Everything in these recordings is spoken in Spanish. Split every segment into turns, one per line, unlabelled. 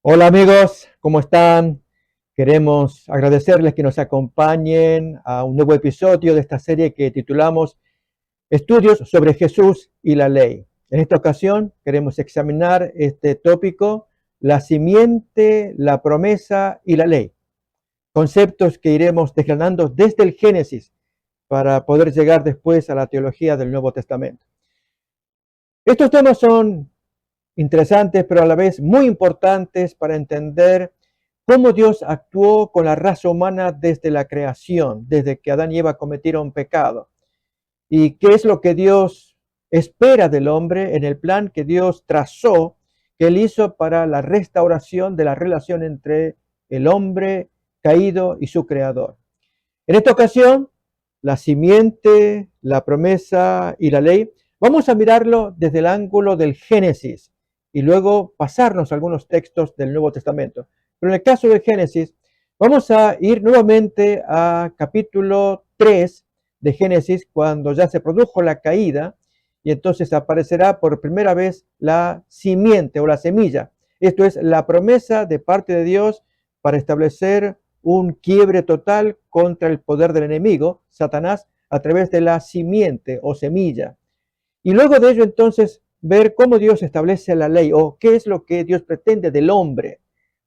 Hola amigos, ¿cómo están? Queremos agradecerles que nos acompañen a un nuevo episodio de esta serie que titulamos Estudios sobre Jesús y la Ley. En esta ocasión queremos examinar este tópico, la simiente, la promesa y la ley. Conceptos que iremos desgranando desde el Génesis para poder llegar después a la teología del Nuevo Testamento. Estos temas son interesantes, pero a la vez muy importantes para entender cómo Dios actuó con la raza humana desde la creación, desde que Adán y Eva cometieron pecado. Y qué es lo que Dios espera del hombre en el plan que Dios trazó, que él hizo para la restauración de la relación entre el hombre caído y su creador. En esta ocasión, la simiente, la promesa y la ley, vamos a mirarlo desde el ángulo del Génesis y luego pasarnos a algunos textos del Nuevo Testamento. Pero en el caso del Génesis, vamos a ir nuevamente a capítulo 3 de Génesis, cuando ya se produjo la caída, y entonces aparecerá por primera vez la simiente o la semilla. Esto es la promesa de parte de Dios para establecer un quiebre total contra el poder del enemigo, Satanás, a través de la simiente o semilla. Y luego de ello entonces ver cómo Dios establece la ley o qué es lo que Dios pretende del hombre,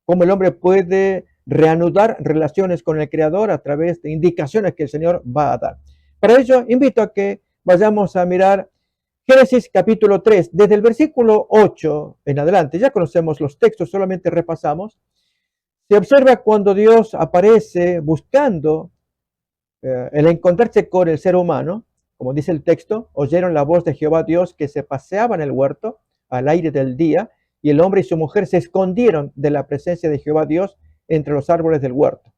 cómo el hombre puede reanudar relaciones con el Creador a través de indicaciones que el Señor va a dar. Para ello invito a que vayamos a mirar Génesis capítulo 3, desde el versículo 8 en adelante. Ya conocemos los textos, solamente repasamos. Se observa cuando Dios aparece buscando el encontrarse con el ser humano, como dice el texto, oyeron la voz de Jehová Dios que se paseaba en el huerto al aire del día, y el hombre y su mujer se escondieron de la presencia de Jehová Dios entre los árboles del huerto.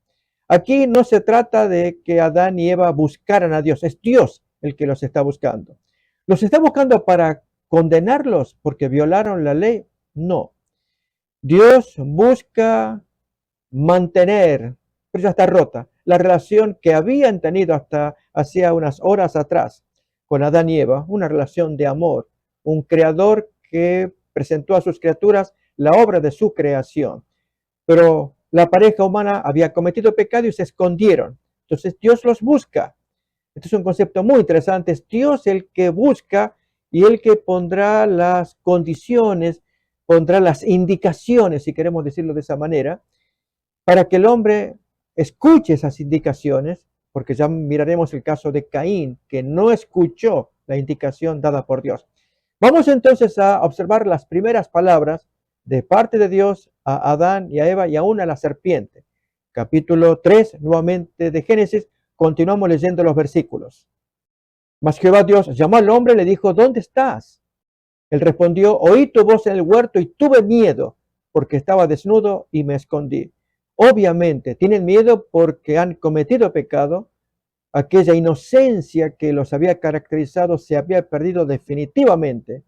Aquí no se trata de que Adán y Eva buscaran a Dios, es Dios el que los está buscando. ¿Los está buscando para condenarlos porque violaron la ley? No. Dios busca mantener, pero ya está rota, la relación que habían tenido hasta hacía unas horas atrás con Adán y Eva, una relación de amor, un creador que presentó a sus criaturas la obra de su creación. Pero la pareja humana había cometido pecado y se escondieron. Entonces Dios los busca. Este es un concepto muy interesante. Es Dios el que busca y el que pondrá las condiciones, pondrá las indicaciones, si queremos decirlo de esa manera, para que el hombre escuche esas indicaciones, porque ya miraremos el caso de Caín, que no escuchó la indicación dada por Dios. Vamos entonces a observar las primeras palabras de parte de Dios a Adán y a Eva y aún a la serpiente. Capítulo 3, nuevamente de Génesis, continuamos leyendo los versículos. Mas Jehová Dios llamó al hombre y le dijo, ¿dónde estás? Él respondió, oí tu voz en el huerto y tuve miedo, porque estaba desnudo y me escondí. Obviamente tienen miedo porque han cometido pecado, aquella inocencia que los había caracterizado se había perdido definitivamente.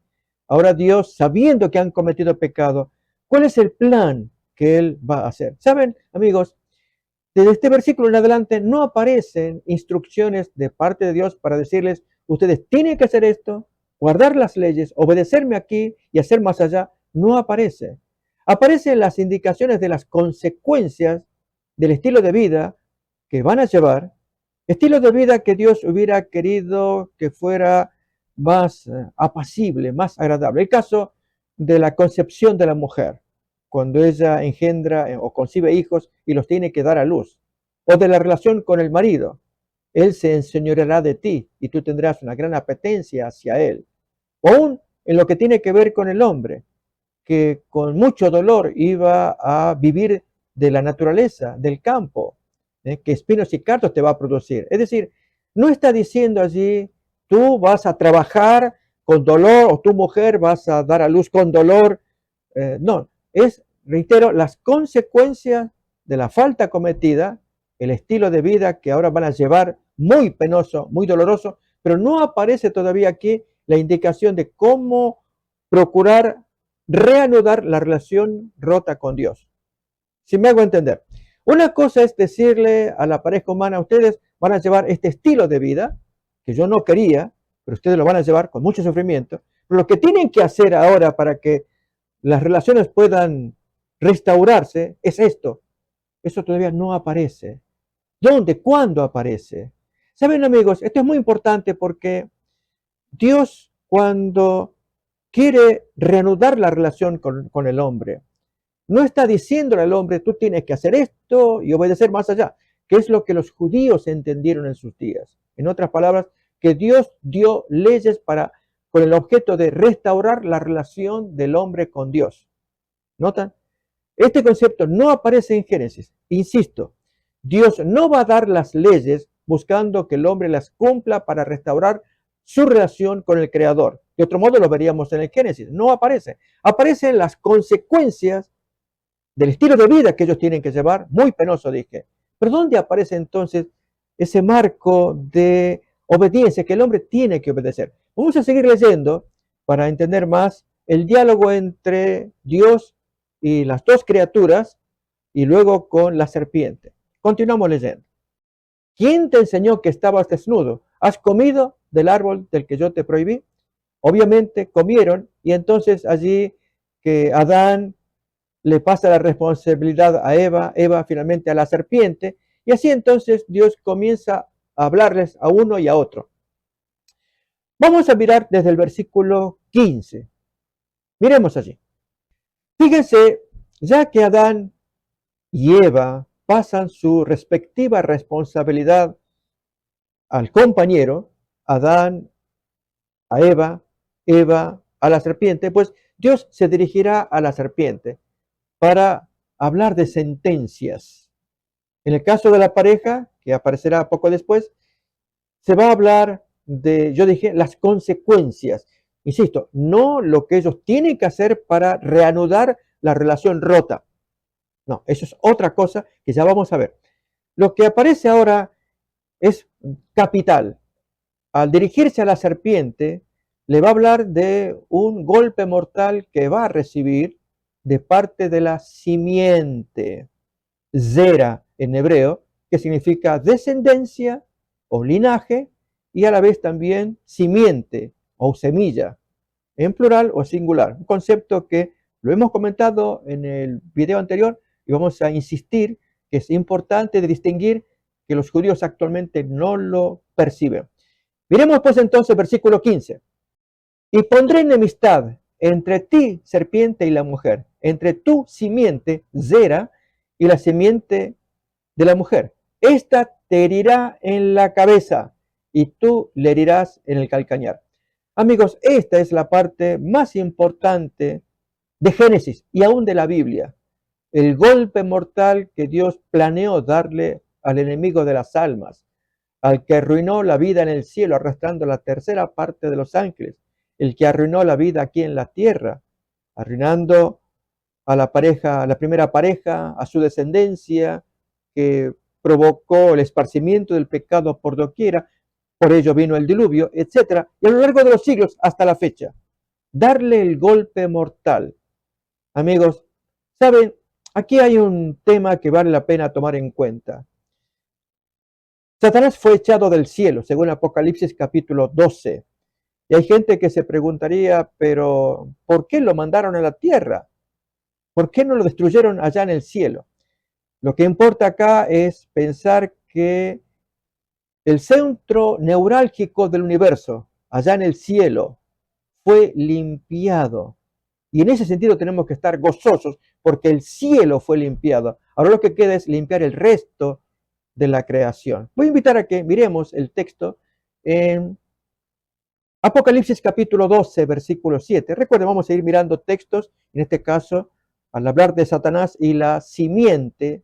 Ahora Dios, sabiendo que han cometido pecado, ¿cuál es el plan que Él va a hacer? Saben, amigos, desde este versículo en adelante no aparecen instrucciones de parte de Dios para decirles, ustedes tienen que hacer esto, guardar las leyes, obedecerme aquí y hacer más allá. No aparece. Aparecen las indicaciones de las consecuencias del estilo de vida que van a llevar, estilo de vida que Dios hubiera querido que fuera más apacible, más agradable. El caso de la concepción de la mujer, cuando ella engendra o concibe hijos y los tiene que dar a luz, o de la relación con el marido. Él se enseñoreará de ti y tú tendrás una gran apetencia hacia él. O aún en lo que tiene que ver con el hombre, que con mucho dolor iba a vivir de la naturaleza, del campo, que espinos y cardos te va a producir. Es decir, no está diciendo allí, tú vas a trabajar con dolor o tu mujer vas a dar a luz con dolor. No, es, reitero, las consecuencias de la falta cometida, el estilo de vida que ahora van a llevar muy penoso, muy doloroso, pero no aparece todavía aquí la indicación de cómo procurar reanudar la relación rota con Dios. Si me hago entender. Una cosa es decirle a la pareja humana, ustedes van a llevar este estilo de vida, que yo no quería, pero ustedes lo van a llevar con mucho sufrimiento. Pero lo que tienen que hacer ahora para que las relaciones puedan restaurarse es esto. Eso todavía no aparece. ¿Dónde? ¿Cuándo aparece? Saben, amigos, esto es muy importante porque Dios, cuando quiere reanudar la relación con el hombre, no está diciéndole al hombre, tú tienes que hacer esto y obedecer más allá, que es lo que los judíos entendieron en sus días. En otras palabras, que Dios dio leyes con el objeto de restaurar la relación del hombre con Dios. ¿Notan? Este concepto no aparece en Génesis. Insisto, Dios no va a dar las leyes buscando que el hombre las cumpla para restaurar su relación con el Creador. De otro modo lo veríamos en el Génesis. No aparece. Aparecen las consecuencias del estilo de vida que ellos tienen que llevar. Muy penoso, dije. Pero ¿dónde aparece entonces ese marco de obediencia que el hombre tiene que obedecer? Vamos a seguir leyendo para entender más el diálogo entre Dios y las dos criaturas y luego con la serpiente. Continuamos leyendo. ¿Quién te enseñó que estabas desnudo? ¿Has comido del árbol del que yo te prohibí? Obviamente comieron y entonces allí que Adán le pasa la responsabilidad a Eva, Eva finalmente a la serpiente, y así entonces Dios comienza a hablarles a uno y a otro. Vamos a mirar desde el versículo 15. Miremos allí. Fíjense, ya que Adán y Eva pasan su respectiva responsabilidad al compañero, Adán a Eva, Eva a la serpiente, pues Dios se dirigirá a la serpiente para hablar de sentencias. En el caso de la pareja, que aparecerá poco después, se va a hablar de, yo dije, las consecuencias. Insisto, no lo que ellos tienen que hacer para reanudar la relación rota. No, eso es otra cosa que ya vamos a ver. Lo que aparece ahora es capital. Al dirigirse a la serpiente, le va a hablar de un golpe mortal que va a recibir de parte de la simiente, zera en hebreo, que significa descendencia o linaje, y a la vez también simiente o semilla, en plural o singular. Un concepto que lo hemos comentado en el video anterior y vamos a insistir que es importante de distinguir que los judíos actualmente no lo perciben. Miremos pues entonces versículo 15. Y pondré enemistad entre ti, serpiente, y la mujer, entre tu simiente, zera, y la simiente de la mujer. Esta te herirá en la cabeza y tú le herirás en el calcañar. Amigos, esta es la parte más importante de Génesis y aún de la Biblia. El golpe mortal que Dios planeó darle al enemigo de las almas, al que arruinó la vida en el cielo, arrastrando la tercera parte de los ángeles, el que arruinó la vida aquí en la tierra, arruinando a la pareja, a la primera pareja, a su descendencia, que provocó el esparcimiento del pecado por doquiera, por ello vino el diluvio, etcétera, y a lo largo de los siglos hasta la fecha. Darle el golpe mortal. Amigos, saben, aquí hay un tema que vale la pena tomar en cuenta. Satanás fue echado del cielo, según Apocalipsis capítulo 12. Y hay gente que se preguntaría, pero ¿por qué lo mandaron a la tierra? ¿Por qué no lo destruyeron allá en el cielo? Lo que importa acá es pensar que el centro neurálgico del universo, allá en el cielo, fue limpiado. Y en ese sentido tenemos que estar gozosos porque el cielo fue limpiado. Ahora lo que queda es limpiar el resto de la creación. Voy a invitar a que miremos el texto en Apocalipsis capítulo 12, versículo 7. Recuerden, vamos a ir mirando textos, en este caso, al hablar de Satanás y la simiente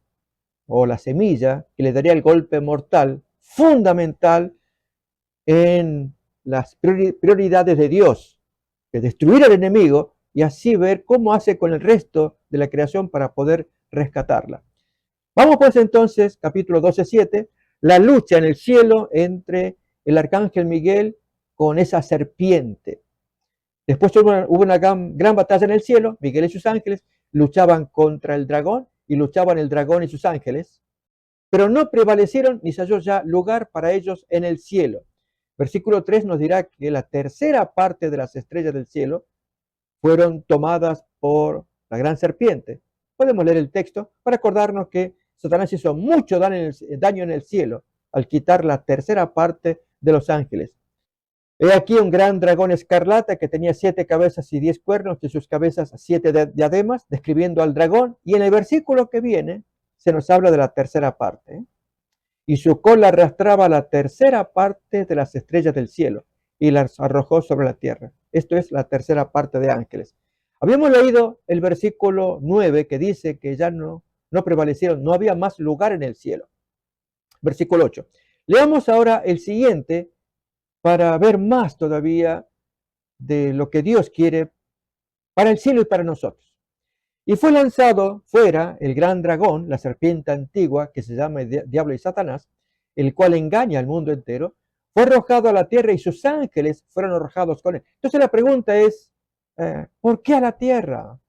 o la semilla que le daría el golpe mortal, fundamental en las prioridades de Dios, de destruir al enemigo y así ver cómo hace con el resto de la creación para poder rescatarla. Vamos pues entonces, capítulo 12, 7, la lucha en el cielo entre el arcángel Miguel con esa serpiente. Después hubo una gran batalla en el cielo, Miguel y sus ángeles luchaban contra el dragón y luchaban el dragón y sus ángeles, pero no prevalecieron ni se halló ya lugar para ellos en el cielo. Versículo 3 nos dirá que la tercera parte de las estrellas del cielo fueron tomadas por la gran serpiente. Podemos leer el texto para acordarnos que Satanás hizo mucho daño en el cielo al quitar la tercera parte de los ángeles. He aquí un gran dragón escarlata que tenía 7 cabezas y 10 cuernos, y sus cabezas 7 diademas, describiendo al dragón. Y en el versículo que viene se nos habla de la tercera parte. Y su cola arrastraba la tercera parte de las estrellas del cielo y las arrojó sobre la tierra. Esto es la tercera parte de ángeles. Habíamos leído el versículo 9 que dice que ya no prevalecieron, no había más lugar en el cielo. Versículo 8. Leamos ahora el siguiente para ver más todavía de lo que Dios quiere para el cielo y para nosotros. Y fue lanzado fuera el gran dragón, la serpiente antigua, que se llama Diablo y Satanás, el cual engaña al mundo entero, fue arrojado a la tierra y sus ángeles fueron arrojados con él. Entonces la pregunta es, ¿por qué a la tierra?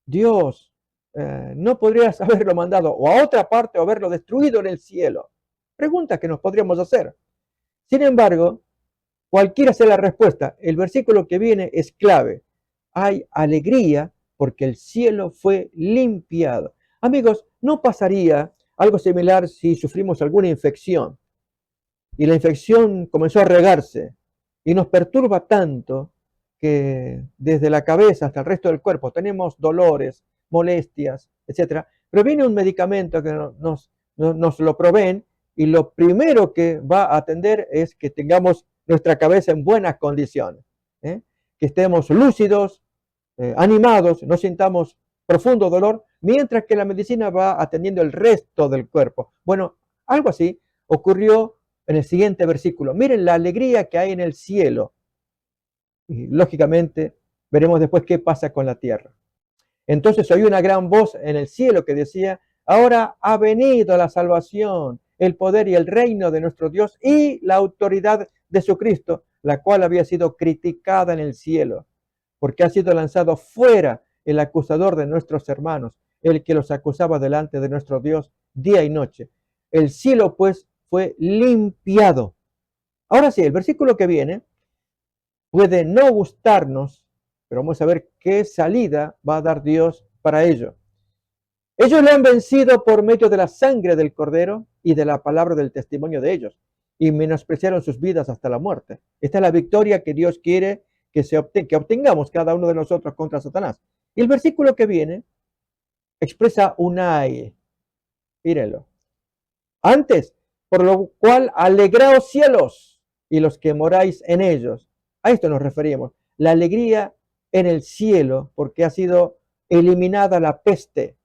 Dios, ¿no podrías haberlo mandado o a otra parte o haberlo destruido en el cielo? Pregunta que nos podríamos hacer. Sin embargo, cualquiera sea la respuesta, el versículo que viene es clave. Hay alegría porque el cielo fue limpiado. Amigos, ¿no pasaría algo similar si sufrimos alguna infección y la infección comenzó a regarse y nos perturba tanto que desde la cabeza hasta el resto del cuerpo tenemos dolores, molestias, etcétera? Pero viene un medicamento que nos lo proveen y lo primero que va a atender es que tengamos nuestra cabeza en buenas condiciones, que estemos lúcidos, animados, no sintamos profundo dolor, mientras que la medicina va atendiendo el resto del cuerpo. Bueno, algo así ocurrió en el siguiente versículo. Miren la alegría que hay en el cielo. Y lógicamente veremos después qué pasa con la tierra. Entonces oí una gran voz en el cielo que decía, ahora ha venido la salvación, el poder y el reino de nuestro Dios y la autoridad de su Cristo, la cual había sido criticada en el cielo, porque ha sido lanzado fuera el acusador de nuestros hermanos, el que los acusaba delante de nuestro Dios día y noche. El cielo pues fue limpiado. Ahora sí, el versículo que viene puede no gustarnos, pero vamos a ver qué salida va a dar Dios para ello. Ellos le han vencido por medio de la sangre del Cordero y de la palabra del testimonio de ellos, y menospreciaron sus vidas hasta la muerte. Esta es la victoria que Dios quiere que obtengamos cada uno de nosotros contra Satanás. Y el versículo que viene expresa un ay. Mírenlo. Antes, por lo cual alegraos cielos y los que moráis en ellos. A esto nos referimos. La alegría en el cielo porque ha sido eliminada la peste.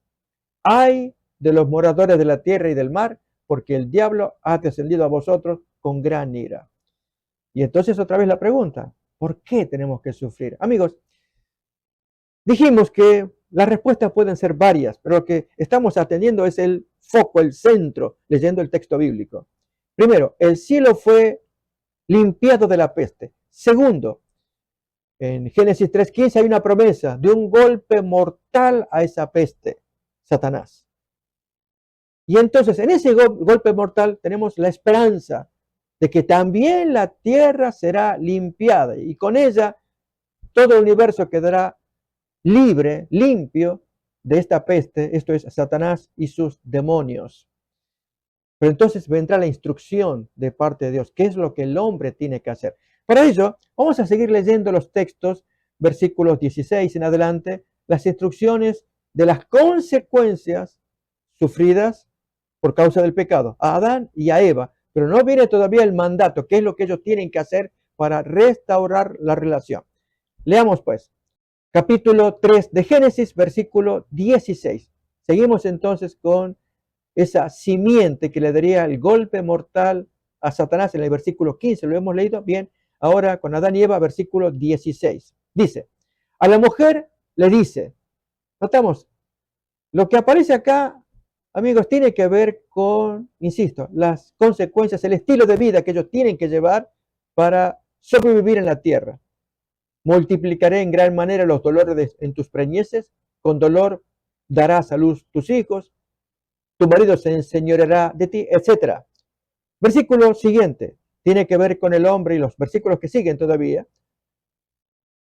Ay de los moradores de la tierra y del mar, porque el diablo ha descendido a vosotros con gran ira. Y entonces otra vez la pregunta, ¿por qué tenemos que sufrir? Amigos, dijimos que las respuestas pueden ser varias, pero lo que estamos atendiendo es el foco, el centro, leyendo el texto bíblico. Primero, el cielo fue limpiado de la peste. Segundo, en Génesis 3:15 hay una promesa de un golpe mortal a esa peste, Satanás. Y entonces en ese golpe mortal tenemos la esperanza de que también la tierra será limpiada y con ella todo el universo quedará libre, limpio de esta peste, esto es Satanás y sus demonios. Pero entonces vendrá la instrucción de parte de Dios, qué es lo que el hombre tiene que hacer. Para ello, vamos a seguir leyendo los textos, versículos 16 en adelante, las instrucciones de las consecuencias sufridas por causa del pecado, a Adán y a Eva, pero no viene todavía el mandato, qué es lo que ellos tienen que hacer para restaurar la relación. Leamos pues, capítulo 3 de Génesis, versículo 16. Seguimos entonces con esa simiente que le daría el golpe mortal a Satanás en el versículo 15. ¿Lo hemos leído? Bien, ahora con Adán y Eva, versículo 16. Dice, a la mujer le dice, notamos, lo que aparece acá, amigos, tiene que ver con, insisto, las consecuencias, el estilo de vida que ellos tienen que llevar para sobrevivir en la tierra. Multiplicaré en gran manera los dolores en tus preñeces, con dolor darás a luz tus hijos, tu marido se enseñoreará de ti, etc. Versículo siguiente, tiene que ver con el hombre y los versículos que siguen todavía.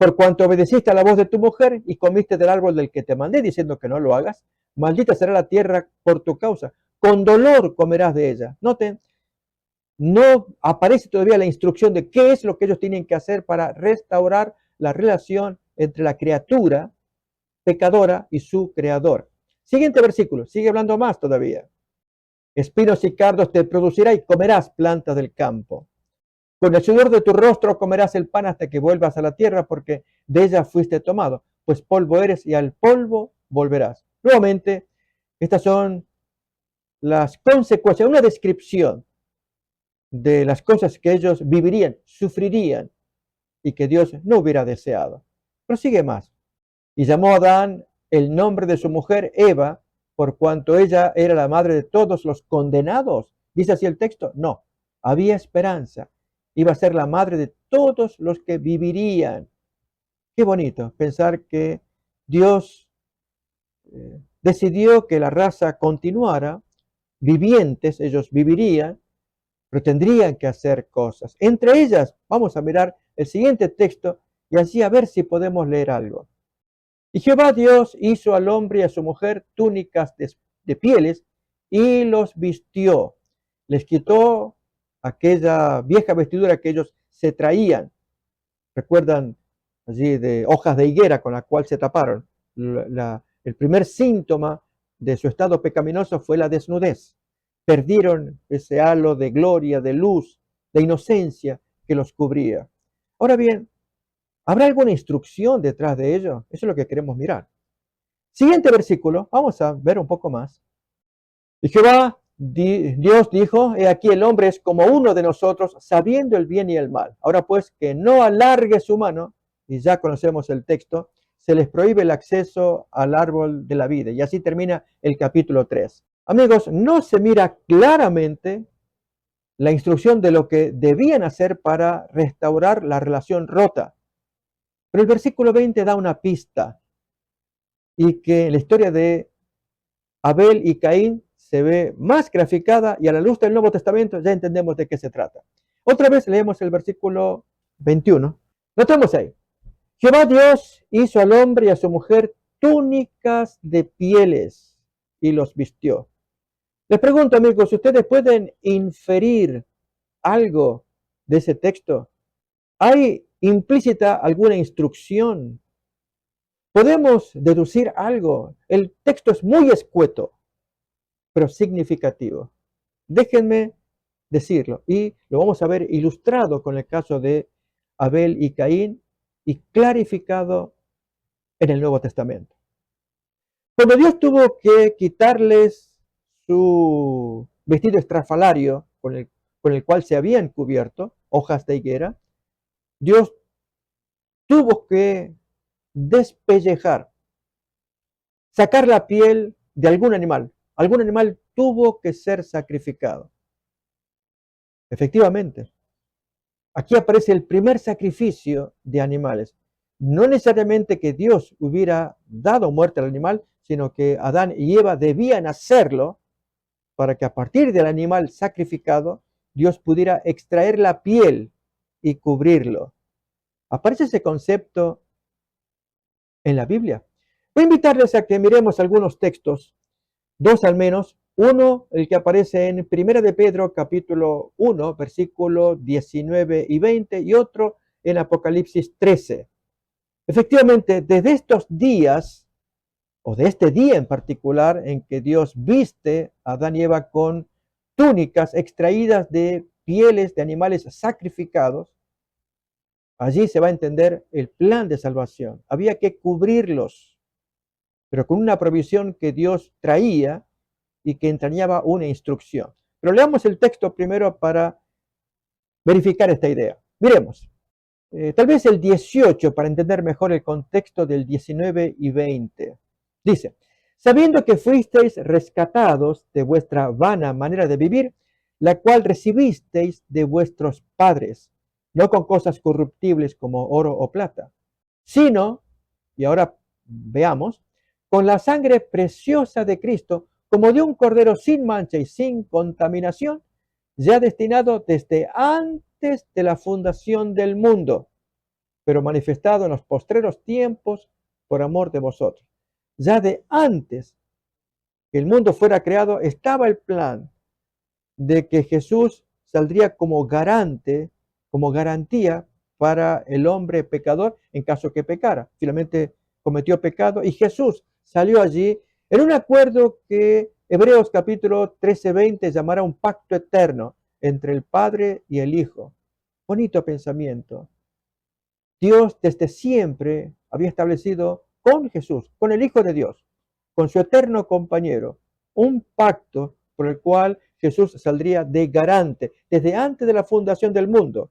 Por cuanto obedeciste a la voz de tu mujer y comiste del árbol del que te mandé, diciendo que no lo hagas, maldita será la tierra por tu causa. Con dolor comerás de ella. Noten, no aparece todavía la instrucción de qué es lo que ellos tienen que hacer para restaurar la relación entre la criatura pecadora y su creador. Siguiente versículo, sigue hablando más todavía. Espinos y cardos te producirá y comerás plantas del campo. Con el sudor de tu rostro comerás el pan hasta que vuelvas a la tierra, porque de ella fuiste tomado, pues polvo eres y al polvo volverás. Nuevamente, estas son las consecuencias, una descripción de las cosas que ellos vivirían, sufrirían y que Dios no hubiera deseado. Prosigue más. Y llamó a Adán el nombre de su mujer Eva, por cuanto ella era la madre de todos los condenados. ¿Dice así el texto? No, había esperanza. Iba a ser la madre de todos los que vivirían. Qué bonito pensar que Dios decidió que la raza continuara, vivientes, ellos vivirían, pero tendrían que hacer cosas. Entre ellas, vamos a mirar el siguiente texto y así a ver si podemos leer algo. Y Jehová Dios hizo al hombre y a su mujer túnicas de pieles y los vistió. Les quitó aquella vieja vestidura que ellos se traían. Recuerdan allí de hojas de higuera con la cual se taparon. El primer síntoma de su estado pecaminoso fue la desnudez. Perdieron ese halo de gloria, de luz, de inocencia que los cubría. Ahora bien, ¿habrá alguna instrucción detrás de ello? Eso es lo que queremos mirar. Siguiente versículo, vamos a ver un poco más. Y Jehová, Dios dijo, he aquí el hombre es como uno de nosotros, sabiendo el bien y el mal. Ahora pues, que no alargue su mano, y ya conocemos el texto, se les prohíbe el acceso al árbol de la vida. Y así termina el capítulo 3. Amigos, no se mira claramente la instrucción de lo que debían hacer para restaurar la relación rota. Pero el versículo 20 da una pista y que la historia de Abel y Caín se ve más graficada y a la luz del Nuevo Testamento ya entendemos de qué se trata. Otra vez leemos el versículo 21. Notemos ahí. Jehová Dios hizo al hombre y a su mujer túnicas de pieles y los vistió. Les pregunto, amigos, ¿ustedes pueden inferir algo de ese texto? ¿Hay implícita alguna instrucción? ¿Podemos deducir algo? El texto es muy escueto, pero significativo. Déjenme decirlo y lo vamos a ver ilustrado con el caso de Abel y Caín y clarificado en el Nuevo Testamento. Cuando Dios tuvo que quitarles su vestido estrafalario con el cual se habían cubierto, hojas de higuera, Dios tuvo que despellejar, sacar la piel de algún animal. Algún animal tuvo que ser sacrificado. Efectivamente, aquí aparece el primer sacrificio de animales. No necesariamente que Dios hubiera dado muerte al animal, sino que Adán y Eva debían hacerlo para que a partir del animal sacrificado, Dios pudiera extraer la piel y cubrirlo. Aparece ese concepto en la Biblia. Voy a invitarles a que miremos algunos textos, dos al menos. Uno, el que aparece en Primera de Pedro, capítulo 1, versículo 19 y 20, y otro en Apocalipsis 13. Efectivamente, desde estos días, o de este día en particular, en que Dios viste a Adán y Eva con túnicas extraídas de pieles de animales sacrificados, allí se va a entender el plan de salvación. Había que cubrirlos, pero con una provisión que Dios traía y que entrañaba una instrucción. Pero leamos el texto primero para verificar esta idea. Miremos, tal vez el 18 para entender mejor el contexto del 19 y 20. Dice, sabiendo que fuisteis rescatados de vuestra vana manera de vivir, la cual recibisteis de vuestros padres, no con cosas corruptibles como oro o plata, sino, y ahora veamos, con la sangre preciosa de Cristo, como de un cordero sin mancha y sin contaminación, ya destinado desde antes de la fundación del mundo, pero manifestado en los postreros tiempos por amor de vosotros. Ya de antes que el mundo fuera creado, estaba el plan de que Jesús saldría como garante, como garantía para el hombre pecador en caso que pecara. Finalmente cometió pecado y Jesús salió allí en un acuerdo que Hebreos capítulo 13:20 llamará un pacto eterno entre el Padre y el Hijo. Bonito pensamiento. Dios desde siempre había establecido con Jesús, con el Hijo de Dios, con su eterno compañero, un pacto por el cual Jesús saldría de garante desde antes de la fundación del mundo,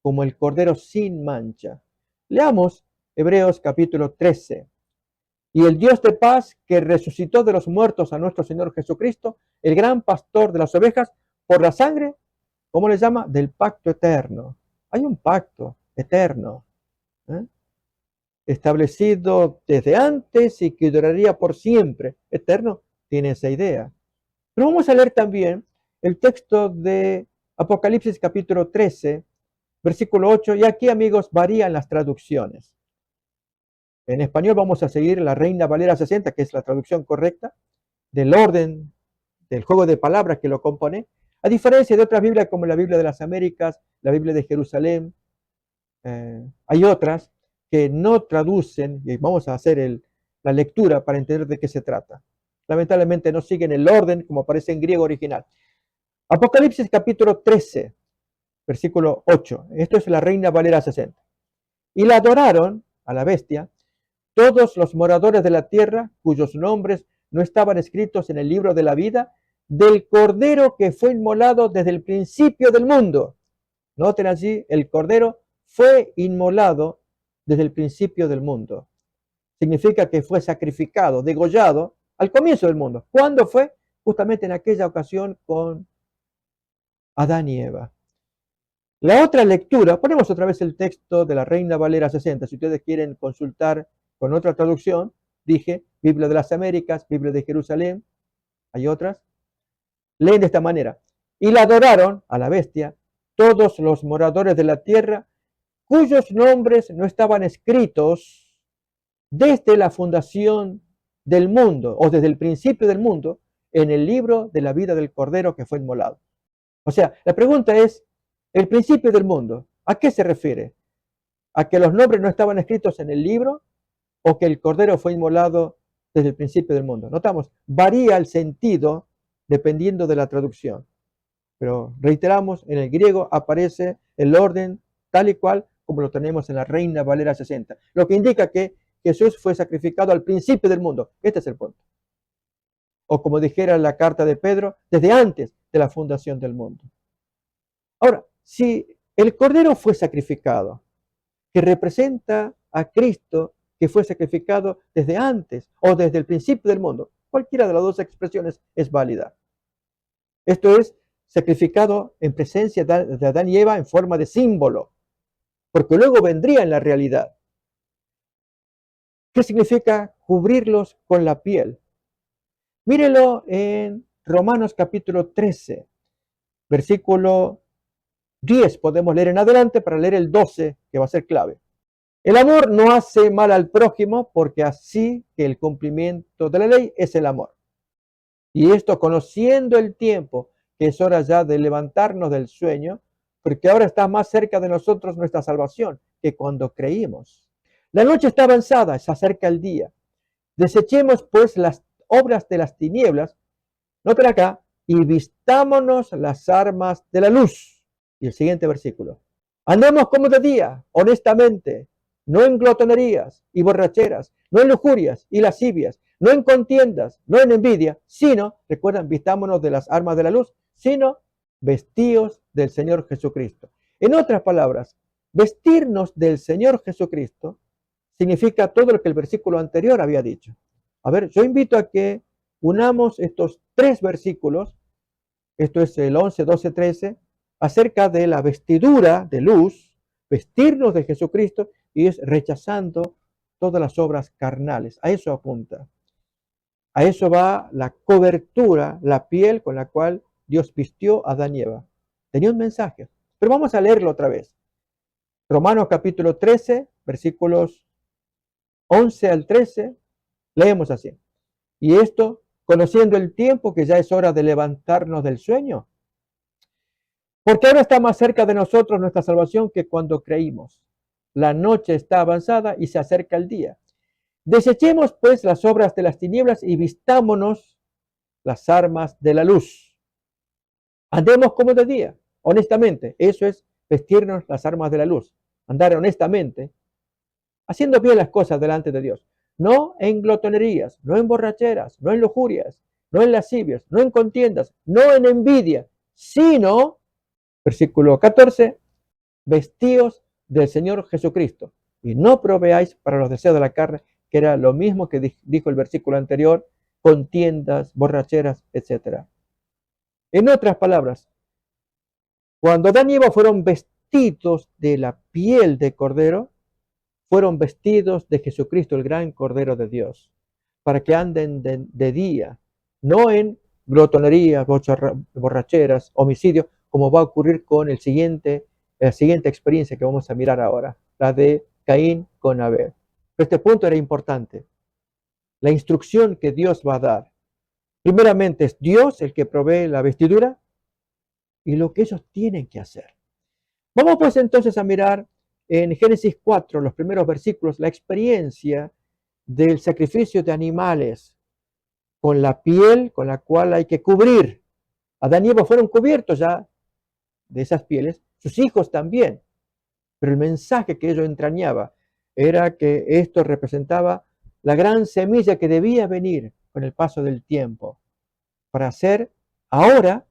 como el Cordero sin mancha. Leamos Hebreos capítulo 13. Y el Dios de paz que resucitó de los muertos a nuestro Señor Jesucristo, el gran pastor de las ovejas, por la sangre, ¿cómo le llama? Del pacto eterno. Hay un pacto eterno, ¿eh? Establecido desde antes y que duraría por siempre. Eterno tiene esa idea. Pero vamos a leer también el texto de Apocalipsis capítulo 13, versículo 8, y aquí, amigos, varían las traducciones. En español vamos a seguir la Reina Valera 60, que es la traducción correcta, del orden, del juego de palabras que lo compone, a diferencia de otras Biblias como la Biblia de las Américas, la Biblia de Jerusalén. Hay otras que no traducen, y vamos a hacer la lectura para entender de qué se trata. Lamentablemente no siguen el orden como aparece en griego original. Apocalipsis capítulo 13, versículo 8. Esto es la Reina Valera 60. Y la adoraron a la bestia todos los moradores de la tierra cuyos nombres no estaban escritos en el libro de la vida del Cordero que fue inmolado desde el principio del mundo. Noten allí, el Cordero fue inmolado desde el principio del mundo. Significa que fue sacrificado, degollado al comienzo del mundo. ¿Cuándo fue? Justamente en aquella ocasión con Adán y Eva. La otra lectura, ponemos otra vez el texto de la Reina Valera 60, si ustedes quieren consultar con otra traducción, dije, Biblia de las Américas, Biblia de Jerusalén, hay otras, leen de esta manera, y la adoraron a la bestia todos los moradores de la tierra, cuyos nombres no estaban escritos desde la fundación del mundo, o desde el principio del mundo, en el libro de la vida del Cordero que fue inmolado. O sea, la pregunta es, el principio del mundo, ¿a qué se refiere? ¿A que los nombres no estaban escritos en el libro o que el Cordero fue inmolado desde el principio del mundo? Notamos, varía el sentido dependiendo de la traducción. Pero reiteramos, en el griego aparece el orden tal y cual como lo tenemos en la Reina Valera 60, lo que indica que Jesús fue sacrificado al principio del mundo. Este es el punto. O como dijera la carta de Pedro, desde antes de la fundación del mundo. Ahora, si el Cordero fue sacrificado, que representa a Cristo que fue sacrificado desde antes o desde el principio del mundo, cualquiera de las dos expresiones es válida. Esto es sacrificado en presencia de Adán y Eva en forma de símbolo, porque luego vendría en la realidad. ¿Qué significa cubrirlos con la piel? Mírelo en Romanos capítulo 13, versículo 10 podemos leer en adelante para leer el 12, que va a ser clave. El amor no hace mal al prójimo, porque así que el cumplimiento de la ley es el amor. Y esto conociendo el tiempo, que es hora ya de levantarnos del sueño, porque ahora está más cerca de nosotros nuestra salvación que cuando creímos. La noche está avanzada, se acerca el día. Desechemos pues las obras de las tinieblas, noten acá, y vistámonos las armas de la luz. Y el siguiente versículo. Andemos como de día, honestamente, no en glotonerías y borracheras, no en lujurias y lascivias, no en contiendas, no en envidia, sino, recuerdan, vistámonos de las armas de la luz, sino vestíos del Señor Jesucristo. En otras palabras, vestirnos del Señor Jesucristo significa todo lo que el versículo anterior había dicho. A ver, yo invito a que unamos estos tres versículos, esto es el 11, 12, 13, acerca de la vestidura de luz, vestirnos de Jesucristo, y es rechazando todas las obras carnales. A eso apunta. A eso va la cobertura, la piel con la cual Dios vistió a Adán y Eva. Tenía un mensaje, pero vamos a leerlo otra vez. Romanos capítulo 13, versículos 11 al 13, leemos así. Y esto, conociendo el tiempo que ya es hora de levantarnos del sueño, porque ahora está más cerca de nosotros nuestra salvación que cuando creímos. La noche está avanzada y se acerca el día. Desechemos pues las obras de las tinieblas y vistámonos las armas de la luz. Andemos como de día, honestamente. Eso es vestirnos las armas de la luz. Andar honestamente, haciendo bien las cosas delante de Dios. No en glotonerías, no en borracheras, no en lujurias, no en lascivias, no en contiendas, no en envidia, sino, versículo 14, vestíos del Señor Jesucristo y no proveáis para los deseos de la carne, que era lo mismo que dijo el versículo anterior, contiendas, borracheras, etc. En otras palabras, cuando Adán y Eva fueron vestidos de la piel de cordero, fueron vestidos de Jesucristo, el gran Cordero de Dios, para que anden de día, no en glotonerías, borracheras, homicidios, como va a ocurrir con la siguiente experiencia que vamos a mirar ahora, la de Caín con Abel. Pero este punto era importante. La instrucción que Dios va a dar. Primeramente es Dios el que provee la vestidura y lo que ellos tienen que hacer. Vamos pues entonces a mirar en Génesis 4, los primeros versículos, la experiencia del sacrificio de animales con la piel con la cual hay que cubrir. Adán y Eva fueron cubiertos ya de esas pieles, sus hijos también, pero el mensaje que ello entrañaba era que esto representaba la gran semilla que debía venir con el paso del tiempo para hacer ahora,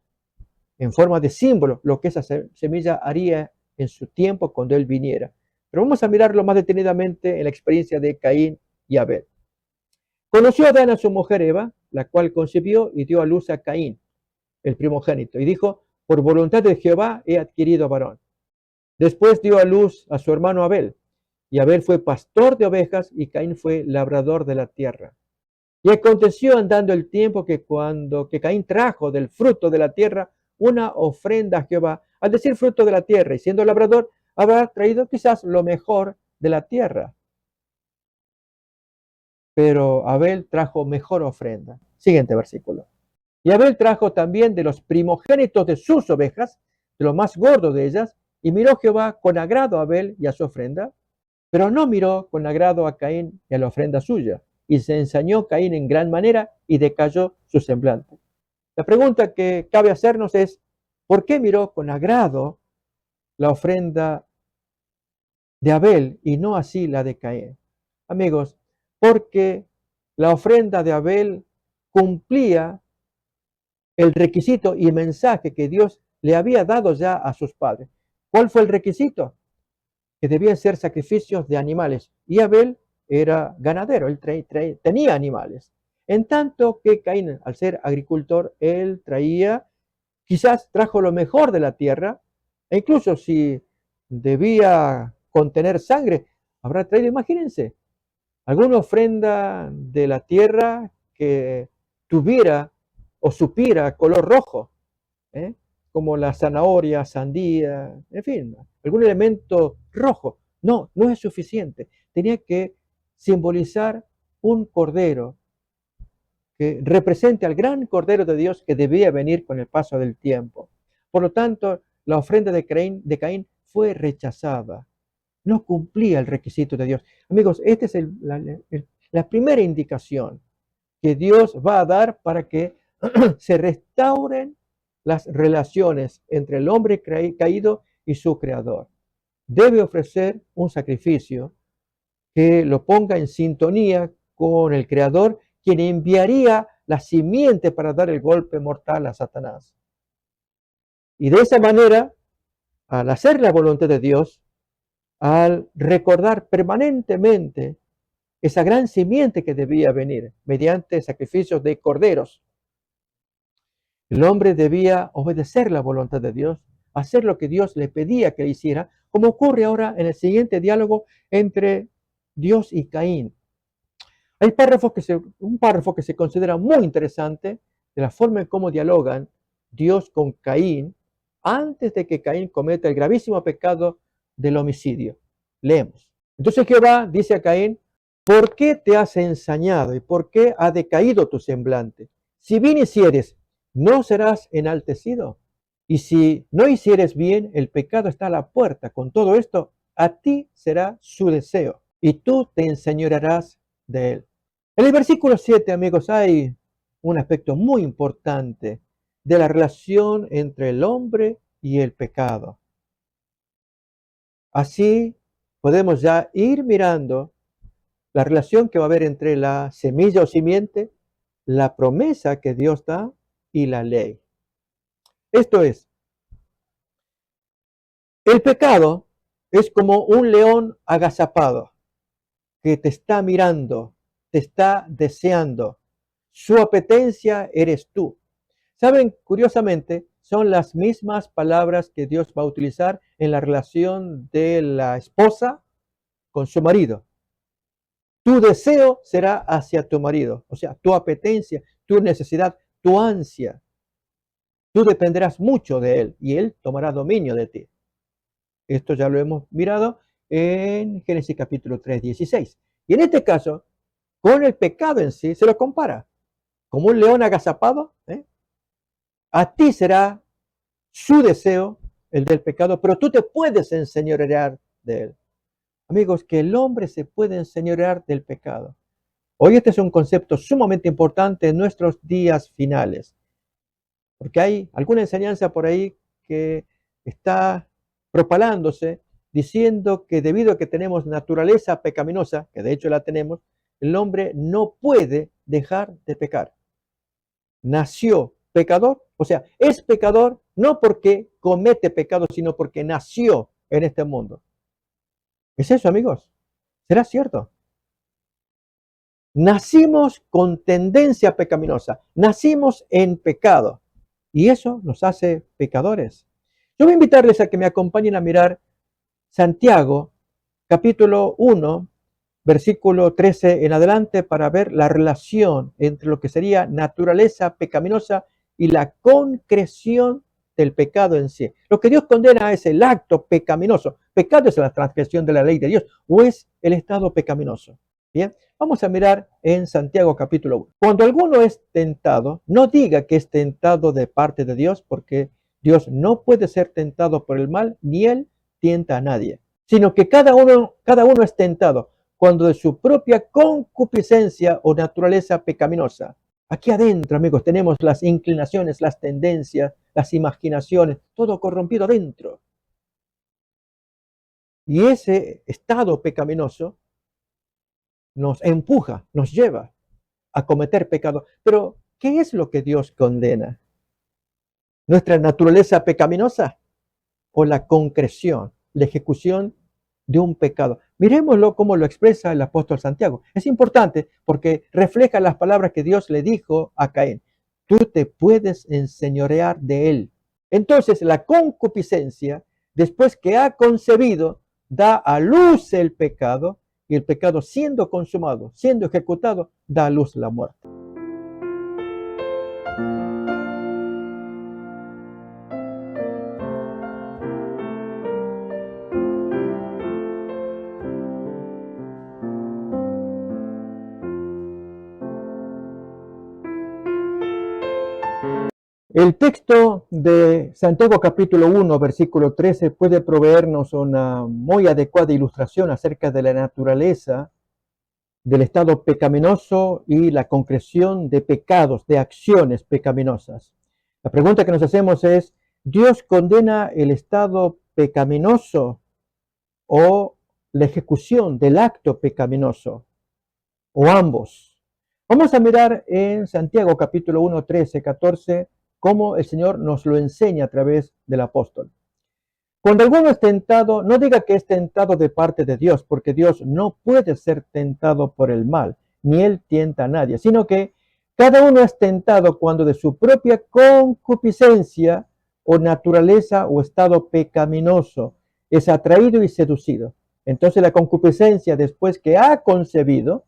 en forma de símbolo, lo que esa semilla haría en su tiempo cuando él viniera. Pero vamos a mirarlo más detenidamente en la experiencia de Caín y Abel. Conoció Adán a su mujer Eva, la cual concibió y dio a luz a Caín, el primogénito, y dijo, por voluntad de Jehová he adquirido varón. Después dio a luz a su hermano Abel, y Abel fue pastor de ovejas y Caín fue labrador de la tierra. Y aconteció andando el tiempo que cuando Caín trajo del fruto de la tierra una ofrenda a Jehová, al decir fruto de la tierra y siendo labrador, habrá traído quizás lo mejor de la tierra. Pero Abel trajo mejor ofrenda. Siguiente versículo. Y Abel trajo también de los primogénitos de sus ovejas, de lo más gordo de ellas, y miró Jehová con agrado a Abel y a su ofrenda, pero no miró con agrado a Caín y a la ofrenda suya, y se ensañó Caín en gran manera y decayó su semblante. La pregunta que cabe hacernos es, ¿por qué miró con agrado la ofrenda de Abel y no así la de Caín? Amigos, porque la ofrenda de Abel cumplía el requisito y mensaje que Dios le había dado ya a sus padres. ¿Cuál fue el requisito? Que debían ser sacrificios de animales. Y Abel era ganadero, él tenía animales. En tanto que Caín, al ser agricultor, él quizás trajo lo mejor de la tierra, e incluso si debía contener sangre, habrá traído, imagínense, alguna ofrenda de la tierra que tuviera o supiera color rojo, ¿eh? Como la zanahoria, sandía, en fin, algún elemento rojo. No, no es suficiente. Tenía que simbolizar un cordero que represente al gran cordero de Dios que debía venir con el paso del tiempo. Por lo tanto, la ofrenda de Caín fue rechazada. No cumplía el requisito de Dios. Amigos, esta es la primera indicación que Dios va a dar para que se restauren las relaciones entre el hombre caído y su creador. Debe ofrecer un sacrificio que lo ponga en sintonía con el creador, quien enviaría la simiente para dar el golpe mortal a Satanás. Y de esa manera, al hacer la voluntad de Dios, al recordar permanentemente esa gran simiente que debía venir mediante sacrificios de corderos, el hombre debía obedecer la voluntad de Dios, hacer lo que Dios le pedía que hiciera, como ocurre ahora en el siguiente diálogo entre Dios y Caín. Hay un párrafo que se considera muy interesante de la forma en cómo dialogan Dios con Caín antes de que Caín cometa el gravísimo pecado del homicidio. Leemos. Entonces Jehová dice a Caín, ¿por qué te has ensañado y por qué ha decaído tu semblante? Si bien hicieres, ¿no serás enaltecido? Y si no hicieres bien, el pecado está a la puerta. Con todo esto, a ti será su deseo, y tú te enseñorearás de él. En el versículo 7, amigos, hay un aspecto muy importante de la relación entre el hombre y el pecado. Así podemos ya ir mirando la relación que va a haber entre la semilla o simiente, la promesa que Dios da y la ley. Esto es, el pecado es como un león agazapado que te está mirando, te está deseando. Su apetencia eres tú. Saben, curiosamente, son las mismas palabras que Dios va a utilizar en la relación de la esposa con su marido. Tu deseo será hacia tu marido, o sea, tu apetencia, tu necesidad, tu ansia. Tú dependerás mucho de él y él tomará dominio de ti. Esto ya lo hemos mirado en Génesis capítulo 3, 16. Y en este caso, con el pecado en sí, se lo compara. Como un león agazapado, a ti será su deseo, el del pecado, pero tú te puedes enseñorear de él. Amigos, que el hombre se puede enseñorear del pecado. Hoy este es un concepto sumamente importante en nuestros días finales, porque hay alguna enseñanza por ahí que está propalándose diciendo que debido a que tenemos naturaleza pecaminosa, que de hecho la tenemos, el hombre no puede dejar de pecar. Nació pecador, o sea, es pecador no porque comete pecado, sino porque nació en este mundo. ¿Es eso, amigos? ¿Será cierto? Nacimos con tendencia pecaminosa, nacimos en pecado y eso nos hace pecadores. Yo voy a invitarles a que me acompañen a mirar Santiago, capítulo 1, versículo 13 en adelante, para ver la relación entre lo que sería naturaleza pecaminosa y la concreción del pecado en sí. Lo que Dios condena es el acto pecaminoso. Pecado es la transgresión de la ley de Dios o es el estado pecaminoso. Bien, vamos a mirar en Santiago capítulo 1. Cuando alguno es tentado, no diga que es tentado de parte de Dios, porque Dios no puede ser tentado por el mal, ni él tienta a nadie, sino que cada uno es tentado cuando de su propia concupiscencia o naturaleza pecaminosa. Aquí adentro, amigos, tenemos las inclinaciones, las tendencias, las imaginaciones, todo corrompido adentro. Y ese estado pecaminoso nos empuja, nos lleva a cometer pecado. Pero, ¿qué es lo que Dios condena? ¿Nuestra naturaleza pecaminosa o la concreción, la ejecución de un pecado? Miremoslo como lo expresa el apóstol Santiago. Es importante porque refleja las palabras que Dios le dijo a Caín. Tú te puedes enseñorear de él. Entonces, la concupiscencia, después que ha concebido, da a luz el pecado, y el pecado siendo consumado, siendo ejecutado, da a luz la muerte. El texto de Santiago capítulo 1, versículo 13 puede proveernos una muy adecuada ilustración acerca de la naturaleza del estado pecaminoso y la concreción de pecados, de acciones pecaminosas. La pregunta que nos hacemos es, ¿Dios condena el estado pecaminoso o la ejecución del acto pecaminoso? ¿O ambos? Vamos a mirar en Santiago capítulo 1, 13, 14, cómo el Señor nos lo enseña a través del apóstol. Cuando alguno es tentado, no diga que es tentado de parte de Dios, porque Dios no puede ser tentado por el mal, ni él tienta a nadie, sino que cada uno es tentado cuando de su propia concupiscencia o naturaleza o estado pecaminoso es atraído y seducido. Entonces la concupiscencia, después que ha concebido,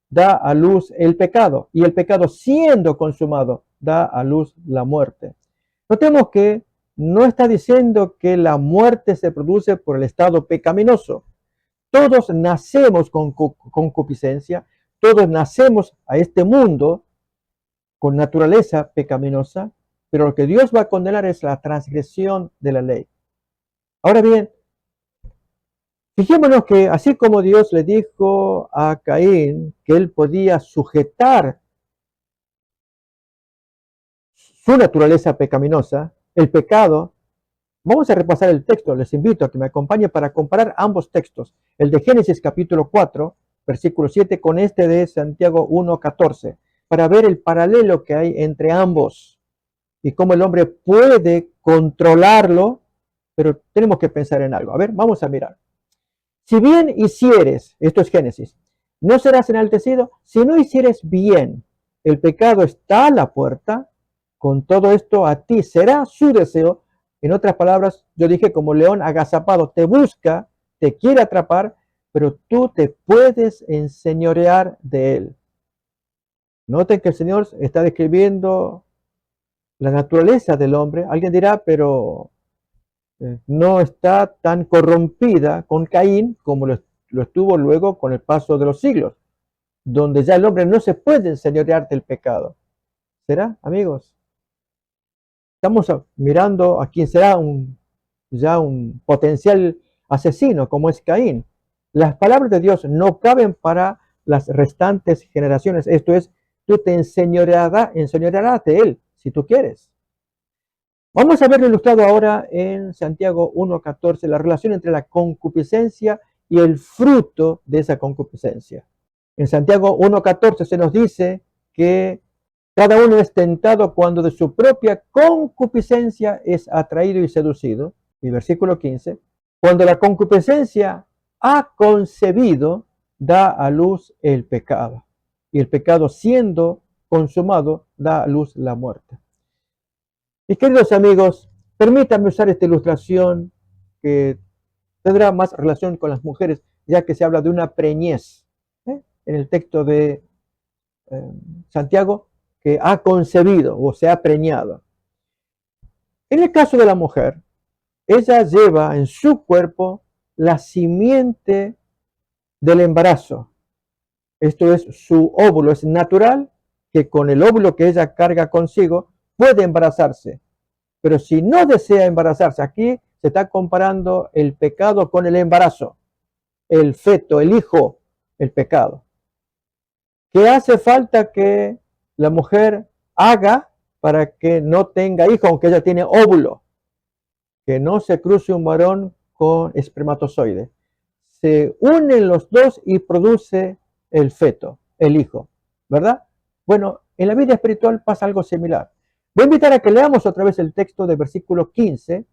da a luz el pecado, y el pecado siendo consumado, da a luz la muerte. Notemos que no está diciendo que la muerte se produce por el estado pecaminoso. Todos nacemos con concupiscencia, todos nacemos a este mundo con naturaleza pecaminosa, pero lo que Dios va a condenar es la transgresión de la ley. Ahora bien, fijémonos que así como Dios le dijo a Caín que él podía sujetar su naturaleza pecaminosa, el pecado, vamos a repasar el texto, les invito a que me acompañen para comparar ambos textos, el de Génesis capítulo 4, versículo 7, con este de Santiago 1:14, para ver el paralelo que hay entre ambos y cómo el hombre puede controlarlo, pero tenemos que pensar en algo. A ver, vamos a mirar. Si bien hicieres, esto es Génesis, no serás enaltecido, si no hicieres bien, el pecado está a la puerta, con todo esto a ti será su deseo. En otras palabras, yo dije como león agazapado, te busca, te quiere atrapar, pero tú te puedes enseñorear de él. Noten que el Señor está describiendo la naturaleza del hombre. Alguien dirá, pero no está tan corrompida con Caín como lo estuvo luego con el paso de los siglos, donde ya el hombre no se puede enseñorear del pecado. ¿Será, amigos? Estamos mirando a quien será ya un potencial asesino, como es Caín. Las palabras de Dios no caben para las restantes generaciones. Esto es, tú te enseñorearás de él, si tú quieres. Vamos a verlo ilustrado ahora en Santiago 1:14, la relación entre la concupiscencia y el fruto de esa concupiscencia. En Santiago 1:14 se nos dice que cada uno es tentado cuando de su propia concupiscencia es atraído y seducido. Y versículo 15, cuando la concupiscencia ha concebido, da a luz el pecado. Y el pecado siendo consumado, da a luz la muerte. Mis queridos amigos, permítanme usar esta ilustración que tendrá más relación con las mujeres, ya que se habla de una preñez, en el texto de Santiago, que ha concebido o se ha preñado. En el caso de la mujer, ella lleva en su cuerpo la simiente del embarazo. Esto es su óvulo, es natural que con el óvulo que ella carga consigo puede embarazarse. Pero si no desea embarazarse, aquí se está comparando el pecado con el embarazo, el feto, el hijo, el pecado. ¿Qué hace falta que la mujer haga para que no tenga hijo, aunque ella tiene óvulo? Que no se cruce un varón con espermatozoide. Se unen los dos y produce el feto, el hijo, ¿verdad? Bueno, en la vida espiritual pasa algo similar. Voy a invitar a que leamos otra vez el texto de versículo 15,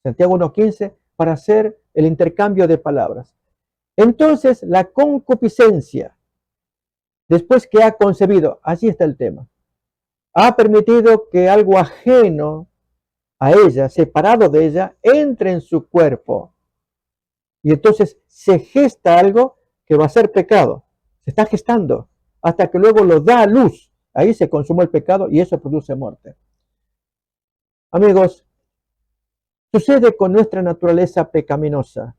Santiago 1:15, para hacer el intercambio de palabras. Entonces, la concupiscencia, después que ha concebido, así está el tema, ha permitido que algo ajeno a ella, separado de ella, entre en su cuerpo. Y entonces se gesta algo que va a ser pecado. Se está gestando hasta que luego lo da a luz. Ahí se consumó el pecado y eso produce muerte. Amigos, sucede con nuestra naturaleza pecaminosa.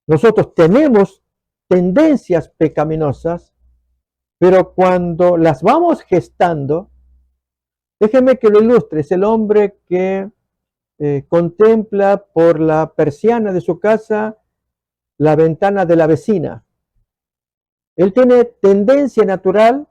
Nosotros tenemos tendencias pecaminosas, pero cuando las vamos gestando, déjenme que lo ilustre, es el hombre que contempla por la persiana de su casa la ventana de la vecina. Él tiene tendencia natural,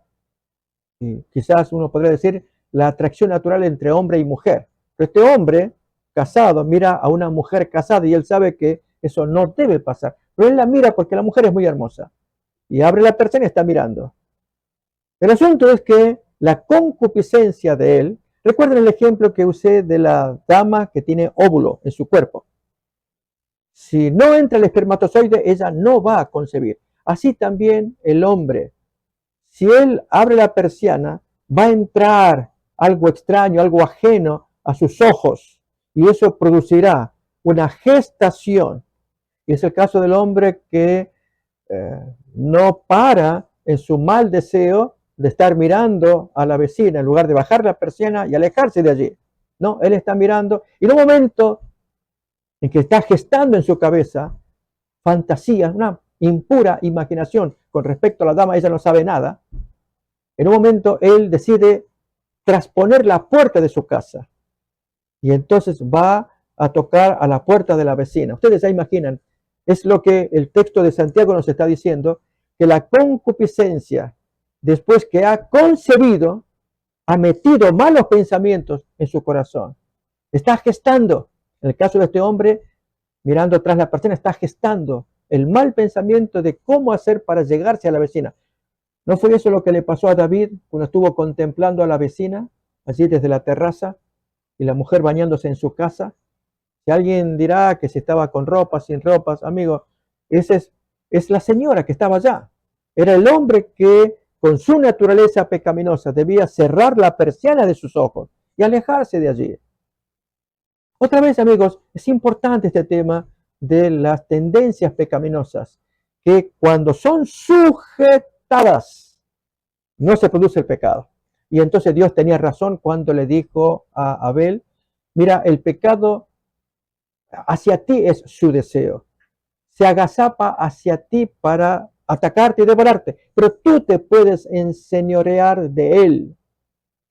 y quizás uno podría decir la atracción natural entre hombre y mujer. Pero este hombre casado mira a una mujer casada y él sabe que eso no debe pasar. Pero él la mira porque la mujer es muy hermosa. Y abre la persiana y está mirando. El asunto es que la concupiscencia de él, recuerden el ejemplo que usé de la dama que tiene óvulo en su cuerpo. Si no entra el espermatozoide, ella no va a concebir. Así también el hombre. Si él abre la persiana, va a entrar algo extraño, algo ajeno a sus ojos. Y eso producirá una gestación. Y es el caso del hombre que no para en su mal deseo de estar mirando a la vecina en lugar de bajar la persiana y alejarse de allí. No, él está mirando y en un momento en que está gestando en su cabeza fantasía, una impura imaginación con respecto a la dama, ella no sabe nada. En un momento él decide trasponer la puerta de su casa y entonces va a tocar a la puerta de la vecina. Ustedes ya imaginan, es lo que el texto de Santiago nos está diciendo, que la concupiscencia, después que ha concebido, ha metido malos pensamientos en su corazón. Está gestando, en el caso de este hombre, mirando tras la persona, está gestando el mal pensamiento de cómo hacer para llegarse a la vecina. ¿No fue eso lo que le pasó a David cuando estuvo contemplando a la vecina, allí desde la terraza, y la mujer bañándose en su casa? Si alguien dirá que si estaba con ropas, sin ropas, amigo, esa es la señora que estaba allá. Era el hombre que con su naturaleza pecaminosa debía cerrar la persiana de sus ojos y alejarse de allí. Otra vez, amigos, es importante este tema de las tendencias pecaminosas, que cuando son sujetadas, no se produce el pecado. Y entonces Dios tenía razón cuando le dijo a Abel, mira, el pecado hacia ti es su deseo. Se agazapa hacia ti para atacarte y devorarte, pero tú te puedes enseñorear de él.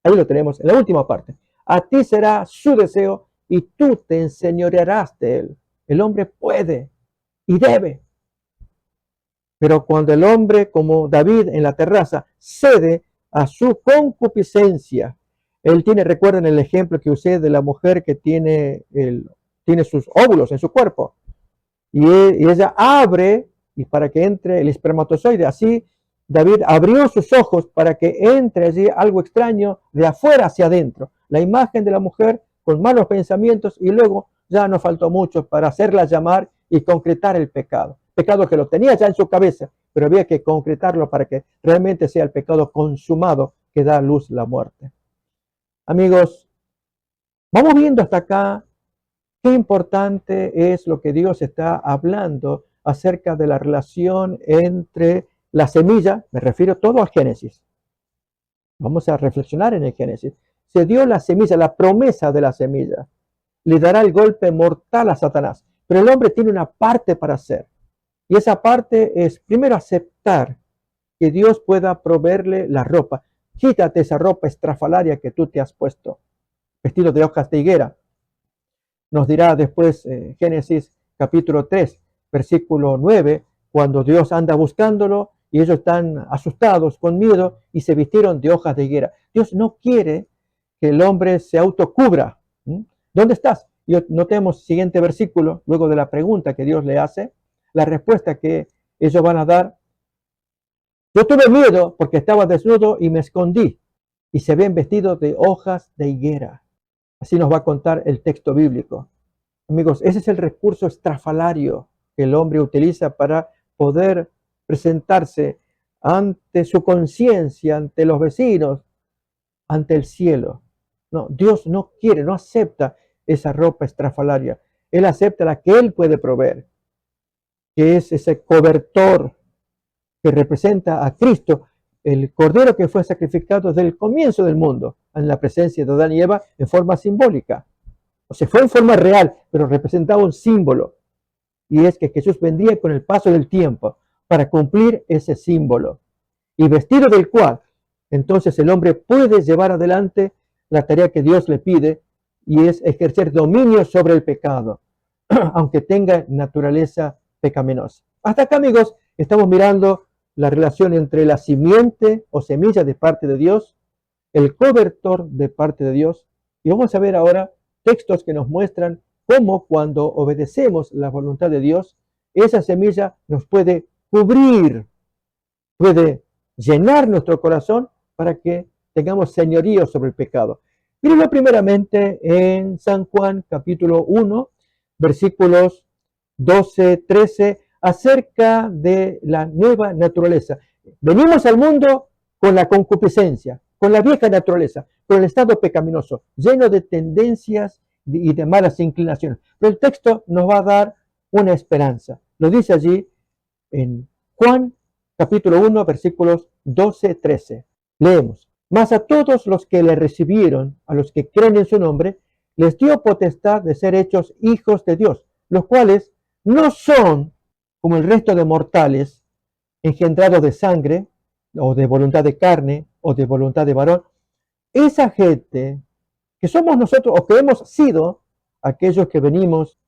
Ahí lo tenemos en la última parte. A ti será su deseo y tú te enseñorearás de él. El hombre puede y debe. Pero cuando el hombre, como David en la terraza, cede a su concupiscencia, él tiene, recuerden el ejemplo que usé de la mujer que tiene sus óvulos en su cuerpo, y ella abre y para que entre el espermatozoide. Así David abrió sus ojos para que entre allí algo extraño de afuera hacia adentro. La imagen de la mujer con malos pensamientos y luego ya no faltó mucho para hacerla llamar y concretar el pecado. Pecado que lo tenía ya en su cabeza, pero había que concretarlo para que realmente sea el pecado consumado que da a luz la muerte. Amigos, vamos viendo hasta acá qué importante es lo que Dios está hablando acerca de la relación entre la semilla, me refiero todo al Génesis. Vamos a reflexionar en el Génesis. Se dio la semilla, la promesa de la semilla. Le dará el golpe mortal a Satanás. Pero el hombre tiene una parte para hacer. Y esa parte es, primero, aceptar que Dios pueda proveerle la ropa. Quítate esa ropa estrafalaria que tú te has puesto, vestido de hojas de higuera. Nos dirá después Génesis capítulo 3, versículo 9, cuando Dios anda buscándolo y ellos están asustados, con miedo, y se vistieron de hojas de higuera. Dios no quiere que el hombre se autocubra. ¿Dónde estás? Y notemos siguiente versículo, luego de la pregunta que Dios le hace, la respuesta que ellos van a dar. Yo tuve miedo porque estaba desnudo y me escondí, y se ven vestidos de hojas de higuera. Así nos va a contar el texto bíblico. Amigos, ese es el recurso estrafalario que el hombre utiliza para poder presentarse ante su conciencia, ante los vecinos, ante el cielo. No, Dios no quiere, no acepta esa ropa estrafalaria. Él acepta la que Él puede proveer, que es ese cobertor que representa a Cristo, el Cordero que fue sacrificado desde el comienzo del mundo, en la presencia de Adán y Eva, en forma simbólica. O sea, fue en forma real, pero representaba un símbolo. Y es que Jesús vendría con el paso del tiempo para cumplir ese símbolo. Y vestido del cual, entonces el hombre puede llevar adelante la tarea que Dios le pide, y es ejercer dominio sobre el pecado, aunque tenga naturaleza pecaminosa. Hasta acá, amigos, estamos mirando la relación entre la simiente o semilla de parte de Dios, el cobertor de parte de Dios, y vamos a ver ahora textos que nos muestran cómo cuando obedecemos la voluntad de Dios, esa semilla nos puede cubrir, puede llenar nuestro corazón para que tengamos señorío sobre el pecado. Mírenlo primeramente en San Juan capítulo 1, versículos 12, 13, acerca de la nueva naturaleza. Venimos al mundo con la concupiscencia, con la vieja naturaleza, con el estado pecaminoso, lleno de tendencias y de malas inclinaciones. Pero el texto nos va a dar una esperanza. Lo dice allí en Juan capítulo 1, versículos 12, 13. Leemos. Mas a todos los que le recibieron, a los que creen en su nombre, les dio potestad de ser hechos hijos de Dios, los cuales no son como el resto de mortales, engendrados de sangre, o de voluntad de carne, o de voluntad de varón. Esa gente que somos nosotros, o que hemos sido aquellos que vinimos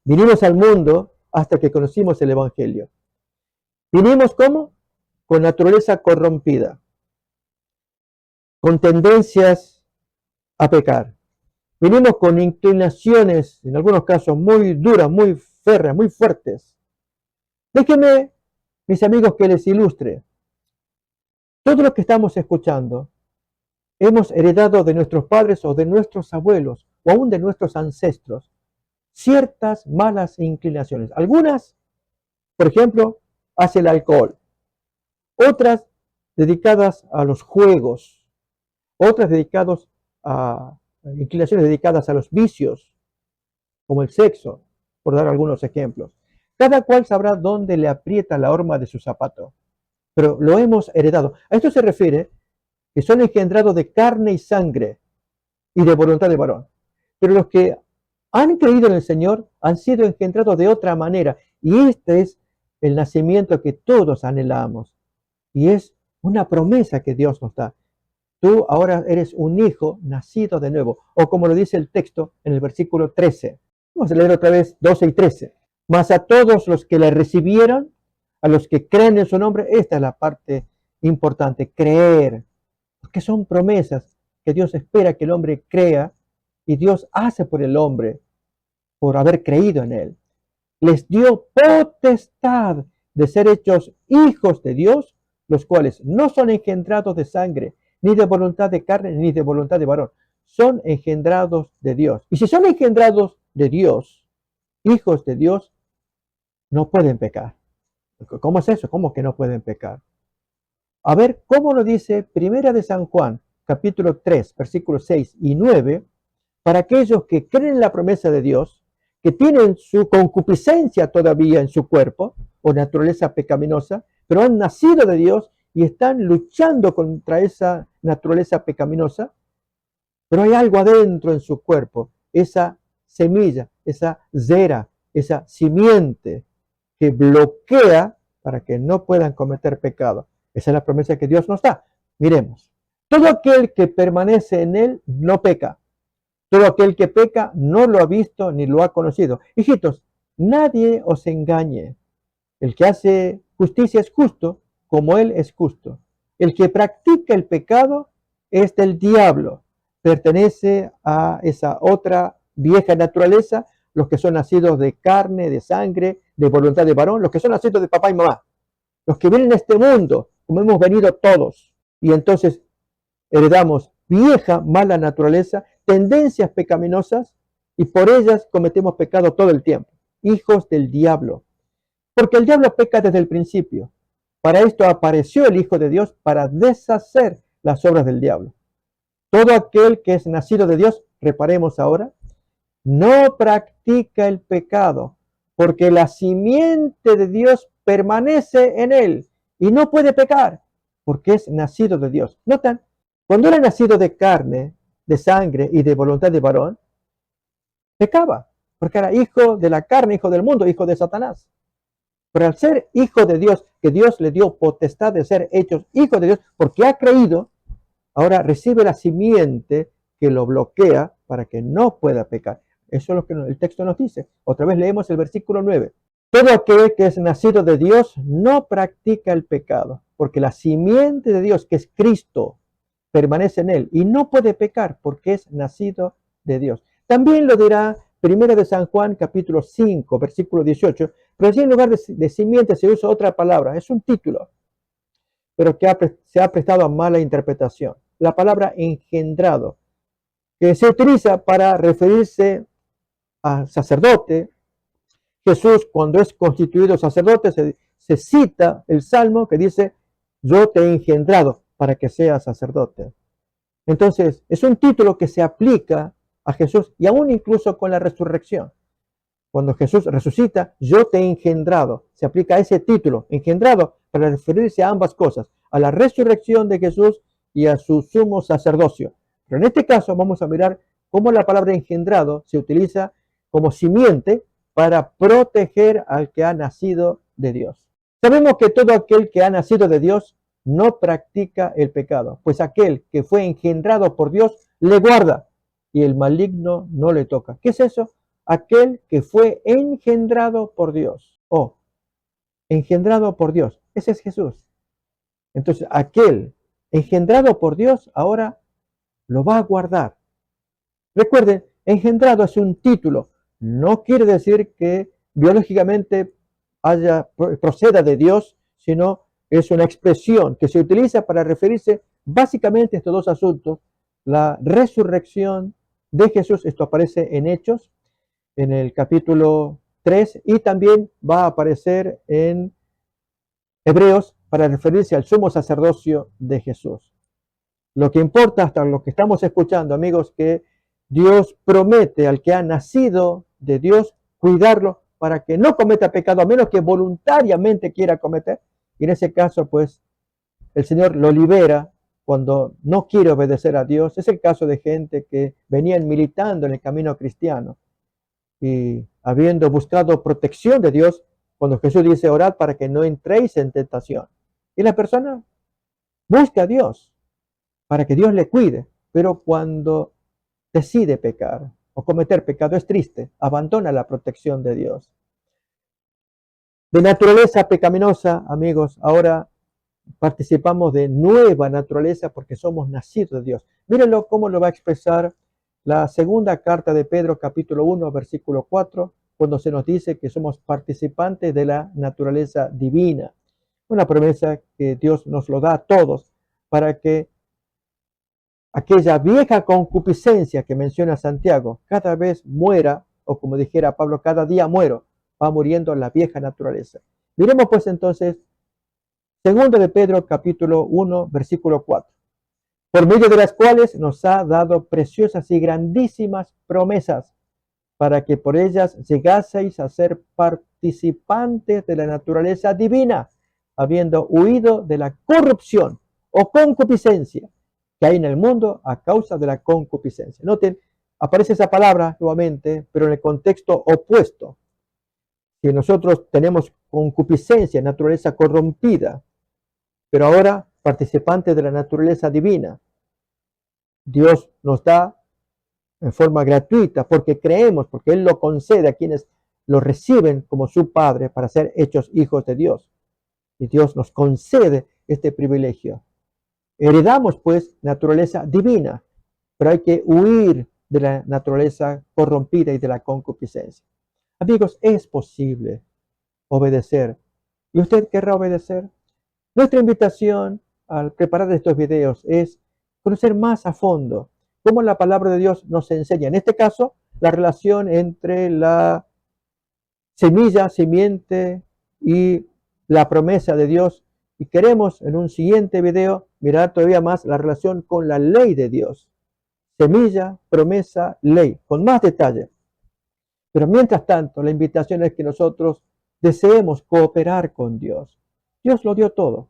al mundo hasta que conocimos el Evangelio. Vinimos ¿cómo? Con naturaleza corrompida, con tendencias a pecar. Venimos con inclinaciones, en algunos casos muy duras, muy férreas, muy fuertes. Déjenme, mis amigos, que les ilustre. Todo lo que estamos escuchando, hemos heredado de nuestros padres o de nuestros abuelos, o aún de nuestros ancestros, ciertas malas inclinaciones. Algunas, por ejemplo, hacia el alcohol. Otras dedicadas a los juegos. Otras dedicadas a inclinaciones dedicadas a los vicios, como el sexo, por dar algunos ejemplos. Cada cual sabrá dónde le aprieta la horma de su zapato, pero lo hemos heredado. A esto se refiere que son engendrados de carne y sangre y de voluntad de varón. Pero los que han creído en el Señor han sido engendrados de otra manera, y este es el nacimiento que todos anhelamos, y es una promesa que Dios nos da. Tú ahora eres un hijo nacido de nuevo, o como lo dice el texto en el versículo 13. Vamos a leer otra vez 12 y 13. Mas a todos los que le recibieron, a los que creen en su nombre, esta es la parte importante, creer, porque son promesas que Dios espera que el hombre crea, y Dios hace por el hombre, por haber creído en él. Les dio potestad de ser hechos hijos de Dios, los cuales no son engendrados de sangre, ni de voluntad de carne, ni de voluntad de varón. Son engendrados de Dios. Y si son engendrados de Dios, hijos de Dios, no pueden pecar. ¿Cómo es eso? ¿Cómo que no pueden pecar? A ver, ¿cómo lo dice Primera de San Juan, capítulo 3, versículos 6 y 9, para aquellos que creen en la promesa de Dios, que tienen su concupiscencia todavía en su cuerpo, o naturaleza pecaminosa, pero han nacido de Dios y están luchando contra esa naturaleza pecaminosa, pero hay algo adentro en su cuerpo, esa semilla, esa zera, esa simiente que bloquea para que no puedan cometer pecado. Esa es la promesa que Dios nos da. Miremos. Todo aquel que permanece en él no peca. Todo aquel que peca no lo ha visto ni lo ha conocido. Hijitos, nadie os engañe. El que hace justicia es justo, como él es justo. El que practica el pecado es del diablo. Pertenece a esa otra vieja naturaleza, los que son nacidos de carne, de sangre, de voluntad de varón, los que son nacidos de papá y mamá, los que vienen a este mundo, como hemos venido todos. Y entonces heredamos vieja, mala naturaleza, tendencias pecaminosas, y por ellas cometemos pecado todo el tiempo. Hijos del diablo. Porque el diablo peca desde el principio. Para esto apareció el Hijo de Dios, para deshacer las obras del diablo. Todo aquel que es nacido de Dios, reparemos ahora, no practica el pecado, porque la simiente de Dios permanece en él y no puede pecar, porque es nacido de Dios. ¿Notan? Cuando era nacido de carne, de sangre y de voluntad de varón, pecaba, porque era hijo de la carne, hijo del mundo, hijo de Satanás. Pero al ser hijo de Dios, que Dios le dio potestad de ser hechos hijos de Dios, porque ha creído, ahora recibe la simiente que lo bloquea para que no pueda pecar. Eso es lo que el texto nos dice. Otra vez leemos el versículo 9. Todo aquel que es nacido de Dios no practica el pecado, porque la simiente de Dios, que es Cristo, permanece en él y no puede pecar porque es nacido de Dios. También lo dirá Primera de San Juan, capítulo 5, versículo 18, pero allí en lugar de simiente se usa otra palabra, es un título, pero que se ha prestado a mala interpretación. La palabra engendrado, que se utiliza para referirse al sacerdote. Jesús, cuando es constituido sacerdote, se cita el Salmo que dice, yo te he engendrado para que seas sacerdote. Entonces, es un título que se aplica a Jesús y aún incluso con la resurrección. Cuando Jesús resucita, yo te he engendrado. Se aplica a ese título, engendrado, para referirse a ambas cosas, a la resurrección de Jesús y a su sumo sacerdocio. Pero en este caso vamos a mirar cómo la palabra engendrado se utiliza como simiente para proteger al que ha nacido de Dios. Sabemos que todo aquel que ha nacido de Dios no practica el pecado, pues aquel que fue engendrado por Dios le guarda y el maligno no le toca. ¿Qué es eso? Aquel que fue engendrado por Dios. Engendrado por Dios. Ese es Jesús. Entonces, aquel engendrado por Dios ahora lo va a guardar. Recuerden, engendrado es un título. No quiere decir que biológicamente proceda de Dios, sino es una expresión que se utiliza para referirse básicamente a estos dos asuntos. La resurrección de Jesús, esto aparece en Hechos, en el capítulo 3, y también va a aparecer en Hebreos para referirse al sumo sacerdocio de Jesús. Lo que importa hasta lo que estamos escuchando, amigos, que Dios promete al que ha nacido de Dios cuidarlo para que no cometa pecado, a menos que voluntariamente quiera cometer. Y en ese caso, pues, el Señor lo libera cuando no quiere obedecer a Dios. Es el caso de gente que venían militando en el camino cristiano y habiendo buscado protección de Dios, cuando Jesús dice orad para que no entréis en tentación. Y la persona busca a Dios para que Dios le cuide, pero cuando decide pecar o cometer pecado es triste, abandona la protección de Dios. De naturaleza pecaminosa, amigos, ahora participamos de nueva naturaleza porque somos nacidos de Dios. Mírenlo cómo lo va a expresar la segunda carta de Pedro, capítulo 1, versículo 4, cuando se nos dice que somos participantes de la naturaleza divina. Una promesa que Dios nos lo da a todos para que aquella vieja concupiscencia que menciona Santiago cada vez muera, o como dijera Pablo, cada día muero, va muriendo la vieja naturaleza. Miremos pues entonces, segundo de Pedro, capítulo 1, versículo 4. Por medio de las cuales nos ha dado preciosas y grandísimas promesas, para que por ellas llegaseis a ser participantes de la naturaleza divina, habiendo huido de la corrupción o concupiscencia que hay en el mundo a causa de la concupiscencia. Noten, aparece esa palabra nuevamente, pero en el contexto opuesto. Si nosotros tenemos concupiscencia, naturaleza corrompida, pero ahora participantes de la naturaleza divina, Dios nos da en forma gratuita porque creemos, porque Él lo concede a quienes lo reciben como su Padre para ser hechos hijos de Dios. Y Dios nos concede este privilegio. Heredamos pues naturaleza divina, pero hay que huir de la naturaleza corrompida y de la concupiscencia. Amigos, es posible obedecer. ¿Y usted querrá obedecer? Nuestra invitación al preparar estos videos es conocer más a fondo cómo la palabra de Dios nos enseña. En este caso, la relación entre la semilla, simiente y la promesa de Dios. Y queremos en un siguiente video mirar todavía más la relación con la ley de Dios. Semilla, promesa, ley, con más detalle. Pero mientras tanto, la invitación es que nosotros deseemos cooperar con Dios. Dios lo dio todo,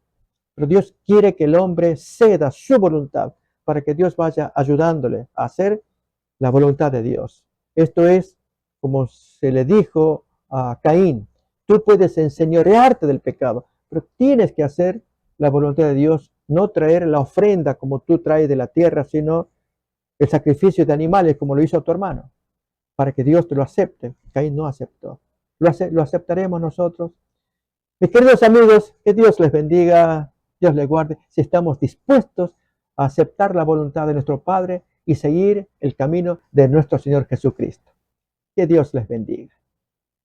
pero Dios quiere que el hombre ceda su voluntad para que Dios vaya ayudándole a hacer la voluntad de Dios. Esto es como se le dijo a Caín: tú puedes enseñorearte del pecado, pero tienes que hacer la voluntad de Dios, no traer la ofrenda como tú traes de la tierra, sino el sacrificio de animales como lo hizo tu hermano, para que Dios te lo acepte. Caín no aceptó. Lo aceptaremos nosotros. Mis queridos amigos, que Dios les bendiga, Dios les guarde, si estamos dispuestos a aceptar la voluntad de nuestro Padre y seguir el camino de nuestro Señor Jesucristo. Que Dios les bendiga.